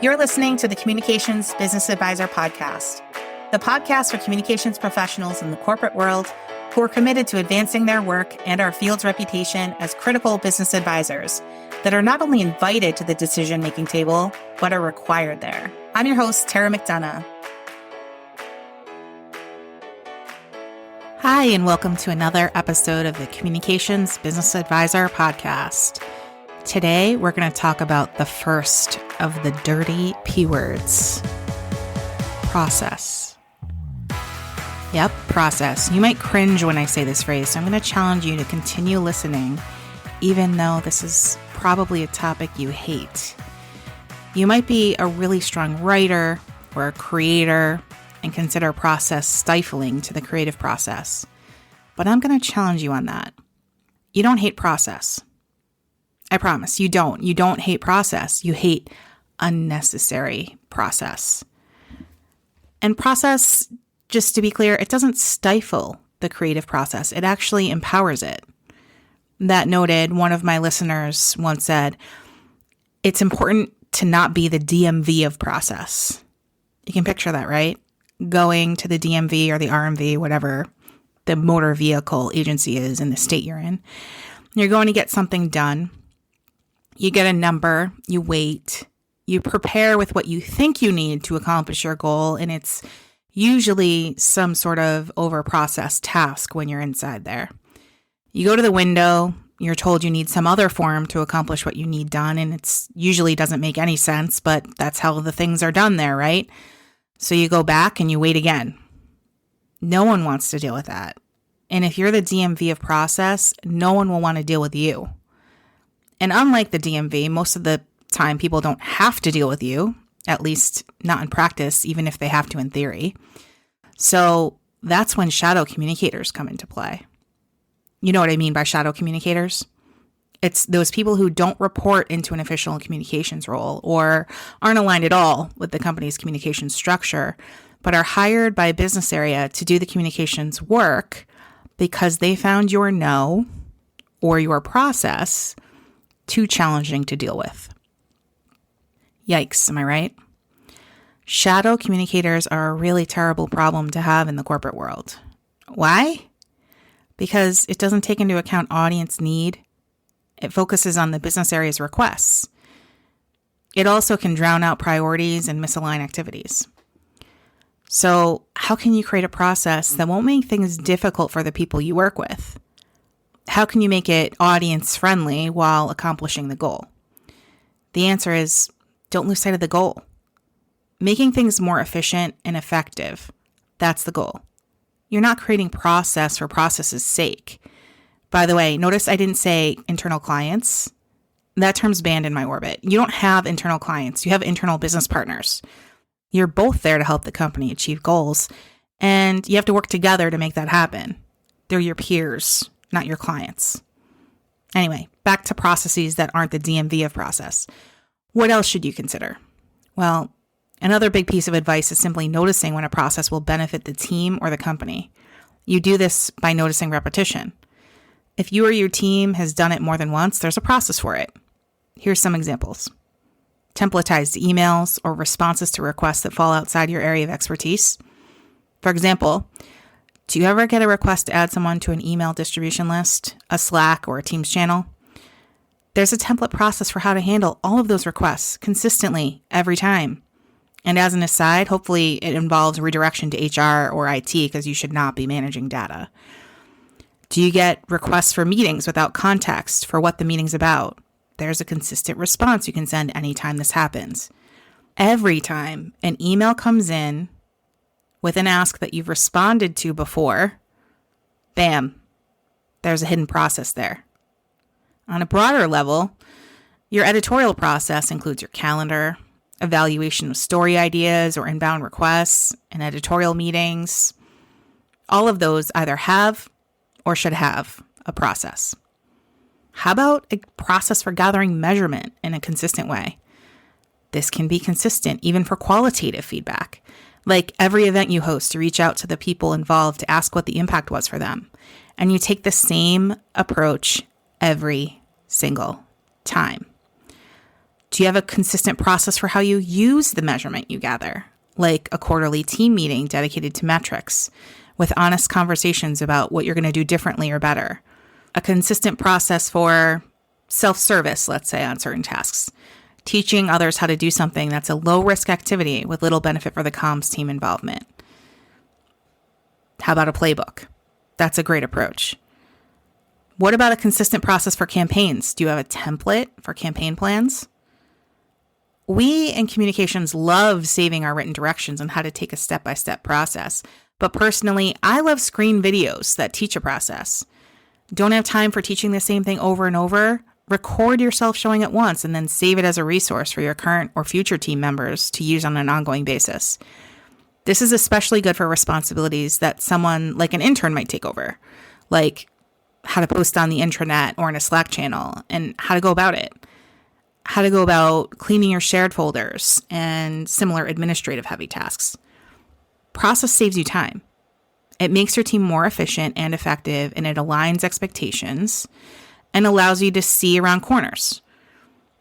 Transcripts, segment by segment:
You're listening to the Communications Business Advisor podcast, the podcast for communications professionals in the corporate world who are committed to advancing their work and our field's reputation as critical business advisors that are not only invited to the decision-making table, but are required there. I'm your host, Tara McDonagh. Hi, and welcome to another episode of the Communications Business Advisor podcast. Today, we're going to talk about the first of the dirty P words, process. Yep, process. You might cringe when I say this phrase, so I'm going to challenge you to continue listening, even though this is probably a topic you hate. You might be a really strong writer or a creator and consider process stifling to the creative process, but I'm going to challenge you on that. You don't hate process. I promise, you don't. You don't hate process. You hate unnecessary process. And process, just to be clear, it doesn't stifle the creative process. It actually empowers it. That noted, one of my listeners once said, it's important to not be the DMV of process. You can picture that, right? Going to the DMV or the RMV, whatever the motor vehicle agency is in the state you're in. You're going to get something done. You get a number, you wait, you prepare with what you think you need to accomplish your goal, and it's usually some sort of over-processed task when you're inside there. You go to the window, you're told you need some other form to accomplish what you need done, and it's usually doesn't make any sense, but that's how the things are done there, right? So you go back and you wait again. No one wants to deal with that. And if you're the DMV of process, no one will want to deal with you. And unlike the DMV, most of the time people don't have to deal with you, at least not in practice, even if they have to in theory. So that's when shadow communicators come into play. You know what I mean by shadow communicators? It's those people who don't report into an official communications role or aren't aligned at all with the company's communications structure, but are hired by a business area to do the communications work because they found your no or your process too challenging to deal with. Yikes, am I right? Shadow communicators are a really terrible problem to have in the corporate world. Why? Because it doesn't take into account audience need. It focuses on the business area's requests. It also can drown out priorities and misalign activities. So how can you create a process that won't make things difficult for the people you work with? How can you make it audience friendly while accomplishing the goal? The answer is don't lose sight of the goal. Making things more efficient and effective, that's the goal. You're not creating process for process's sake. By the way, notice I didn't say internal clients. That term's banned in my orbit. You don't have internal clients. You have internal business partners. You're both there to help the company achieve goals, and you have to work together to make that happen. They're your peers, not your clients. Anyway, back to processes that aren't the DMV of process. What else should you consider? Well, another big piece of advice is simply noticing when a process will benefit the team or the company. You do this by noticing repetition. If you or your team has done it more than once, there's a process for it. Here's some examples. Templatized emails or responses to requests that fall outside your area of expertise. For example, do you ever get a request to add someone to an email distribution list, a Slack, or a Teams channel? There's a template process for how to handle all of those requests consistently every time. And as an aside, hopefully it involves redirection to HR or IT because you should not be managing data. Do you get requests for meetings without context for what the meeting's about? There's a consistent response you can send anytime this happens. Every time an email comes in with an ask that you've responded to before, bam, there's a hidden process there. On a broader level, your editorial process includes your calendar, evaluation of story ideas or inbound requests, and editorial meetings. All of those either have or should have a process. How about a process for gathering measurement in a consistent way? This can be consistent even for qualitative feedback. Like every event you host, you reach out to the people involved to ask what the impact was for them. And you take the same approach every single time. Do you have a consistent process for how you use the measurement you gather, like a quarterly team meeting dedicated to metrics, with honest conversations about what you're going to do differently or better? A consistent process for self-service, let's say, on certain tasks, teaching others how to do something that's a low-risk activity with little benefit for the comms team involvement. How about a playbook? That's a great approach. What about a consistent process for campaigns? Do you have a template for campaign plans? We in communications love saving our written directions on how to take a step-by-step process. But personally, I love screen videos that teach a process. Don't have time for teaching the same thing over and over? Record yourself showing it once and then save it as a resource for your current or future team members to use on an ongoing basis. This is especially good for responsibilities that someone like an intern might take over, like how to post on the intranet or in a Slack channel and how to go about it, how to go about cleaning your shared folders and similar administrative heavy tasks. Process saves you time. It makes your team more efficient and effective, and it aligns expectations and allows you to see around corners.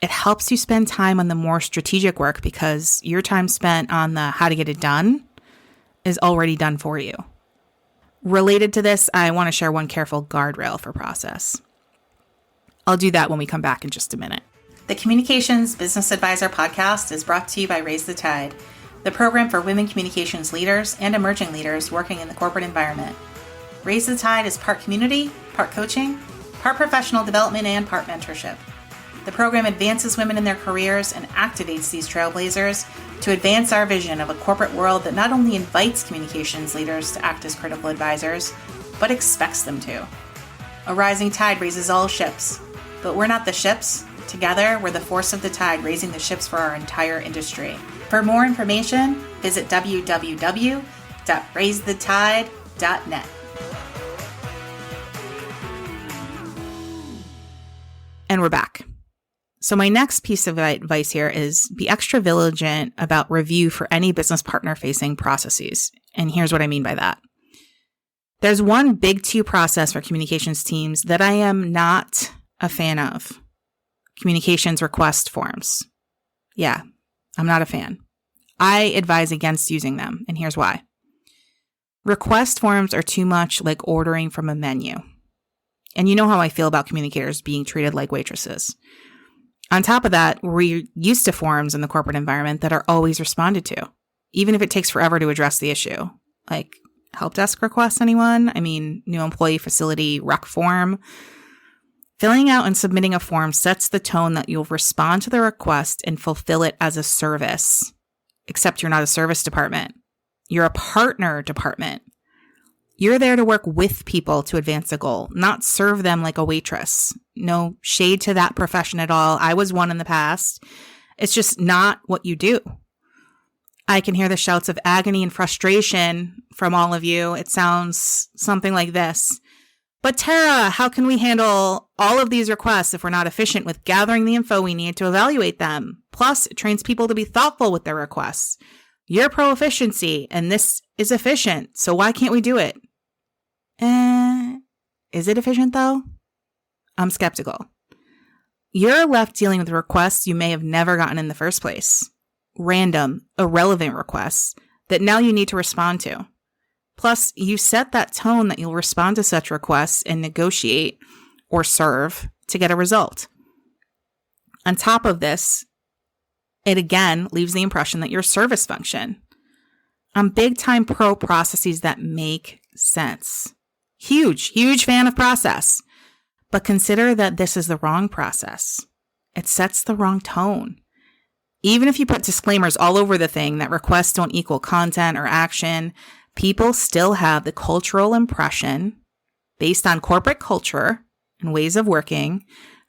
It helps you spend time on the more strategic work because your time spent on the how to get it done is already done for you. Related to this, I want to share one careful guardrail for process. I'll do that when we come back in just a minute. The Communications Business Advisor podcast is brought to you by Raise the Tide, the program for women communications leaders and emerging leaders working in the corporate environment. Raise the Tide is part community, part coaching, part professional development, and part mentorship. The program advances women in their careers and activates these trailblazers to advance our vision of a corporate world that not only invites communications leaders to act as critical advisors, but expects them to. A rising tide raises all ships, but we're not the ships. Together, we're the force of the tide raising the ships for our entire industry. For more information, visit www.raisethetide.net. And we're back. So my next piece of advice here is be extra vigilant about review for any business partner facing processes. And here's what I mean by that. There's one big two process for communications teams that I am not a fan of. Communications request forms. Yeah, I'm not a fan. I advise against using them, and here's why. Request forms are too much like ordering from a menu. And you know how I feel about communicators being treated like waitresses. On top of that, we're used to forms in the corporate environment that are always responded to, even if it takes forever to address the issue. Like, help desk requests, anyone? I mean, new employee facility rec form. Filling out and submitting a form sets the tone that you'll respond to the request and fulfill it as a service. Except you're not a service department. You're a partner department. You're there to work with people to advance a goal, not serve them like a waitress. No shade to that profession at all. I was one in the past. It's just not what you do. I can hear the shouts of agony and frustration from all of you. It sounds something like this. But Tara, how can we handle all of these requests if we're not efficient with gathering the info we need to evaluate them? Plus, it trains people to be thoughtful with their requests. You're pro-efficiency, and this is efficient, so why can't we do it? Is it efficient though? I'm skeptical. You're left dealing with requests you may have never gotten in the first place. Random, irrelevant requests that now you need to respond to. Plus, you set that tone that you'll respond to such requests and negotiate or serve to get a result. On top of this, it again leaves the impression that you're a service function. I'm big time pro processes that make sense. Huge fan of process. But consider that this is the wrong process. It sets the wrong tone. Even if you put disclaimers all over the thing that requests don't equal content or action, people still have the cultural impression based on corporate culture and ways of working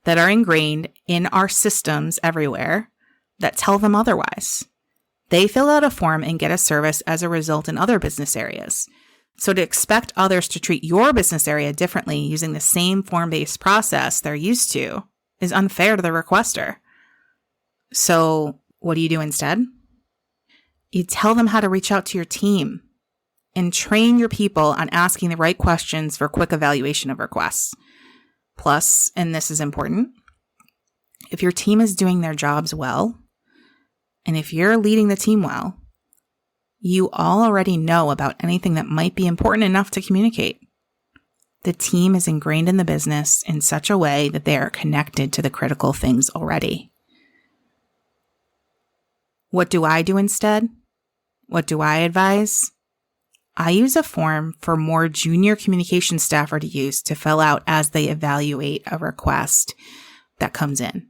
that are ingrained in our systems everywhere that tell them otherwise. They fill out a form and get a service as a result in other business areas. So to expect others to treat your business area differently using the same form-based process they're used to is unfair to the requester. So what do you do instead? You tell them how to reach out to your team and train your people on asking the right questions for quick evaluation of requests. Plus, and this is important, if your team is doing their jobs well, and if you're leading the team well, you all already know about anything that might be important enough to communicate. The team is ingrained in the business in such a way that they are connected to the critical things already. What do I do instead? What do I advise? I use a form for more junior communication staffer to use to fill out as they evaluate a request that comes in.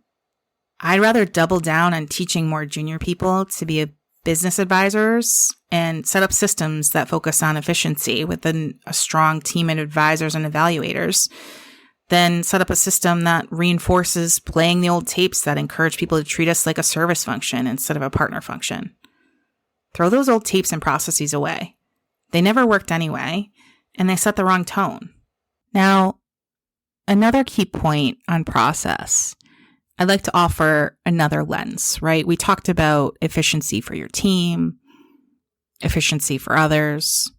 I'd rather double down on teaching more junior people to be business advisors and set up systems that focus on efficiency within a strong team of advisors and evaluators, then set up a system that reinforces playing the old tapes that encourage people to treat us like a service function instead of a partner function. Throw those old tapes and processes away. They never worked anyway, and they set the wrong tone. Now, another key point on process, I'd like to offer another lens, right? We talked about efficiency for your team, efficiency for others,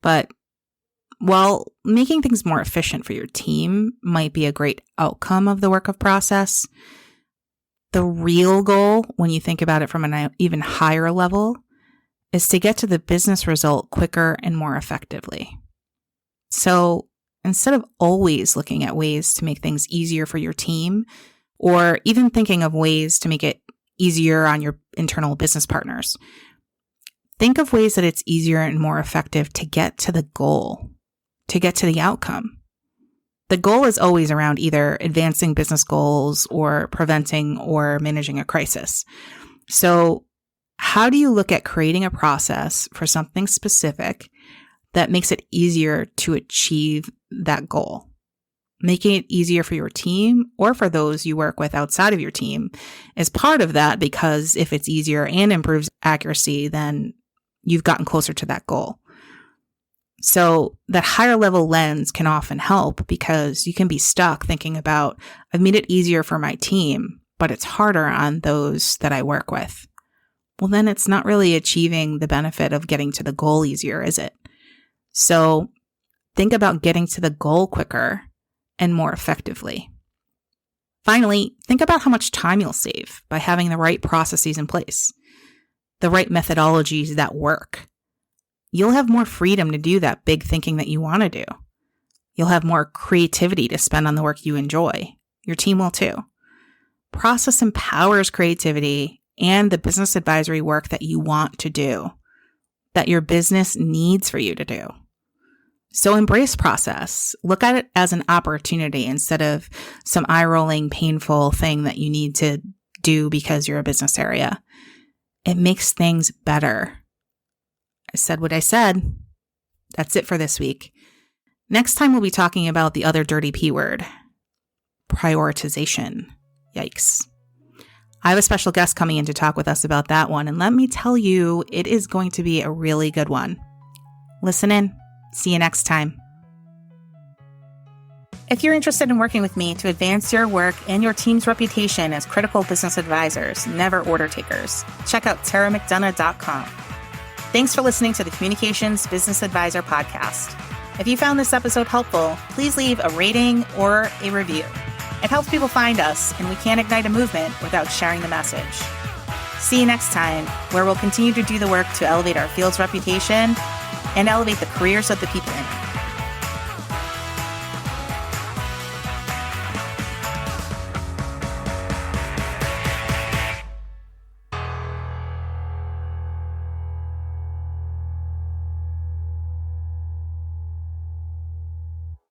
but while making things more efficient for your team might be a great outcome of the work of process, the real goal, when you think about it from an even higher level, is to get to the business result quicker and more effectively. So instead of always looking at ways to make things easier for your team, or even thinking of ways to make it easier on your internal business partners, think of ways that it's easier and more effective to get to the goal, to get to the outcome. The goal is always around either advancing business goals or preventing or managing a crisis. So how do you look at creating a process for something specific that makes it easier to achieve that goal? Making it easier for your team or for those you work with outside of your team is part of that, because if it's easier and improves accuracy, then you've gotten closer to that goal. So that higher level lens can often help, because you can be stuck thinking about, I've made it easier for my team, but it's harder on those that I work with. Well, then it's not really achieving the benefit of getting to the goal easier, is it? So think about getting to the goal quicker and more effectively. Finally, think about how much time you'll save by having the right processes in place, the right methodologies that work. You'll have more freedom to do that big thinking that you want to do. You'll have more creativity to spend on the work you enjoy. Your team will too. Process empowers creativity and the business advisory work that you want to do, that your business needs for you to do. So embrace process. Look at it as an opportunity instead of some eye-rolling, painful thing that you need to do because you're a business area. It makes things better. I said what I said. That's it for this week. Next time we'll be talking about the other dirty P word, prioritization. Yikes. I have a special guest coming in to talk with us about that one, and let me tell you, it is going to be a really good one. Listen in. See you next time. If you're interested in working with me to advance your work and your team's reputation as critical business advisors, never order takers, check out taramcdonagh.com. Thanks for listening to the Communications Business Advisor podcast. If you found this episode helpful, please leave a rating or a review. It helps people find us, and we can't ignite a movement without sharing the message. See you next time, where we'll continue to do the work to elevate our field's reputation and elevate the careers of the people in it.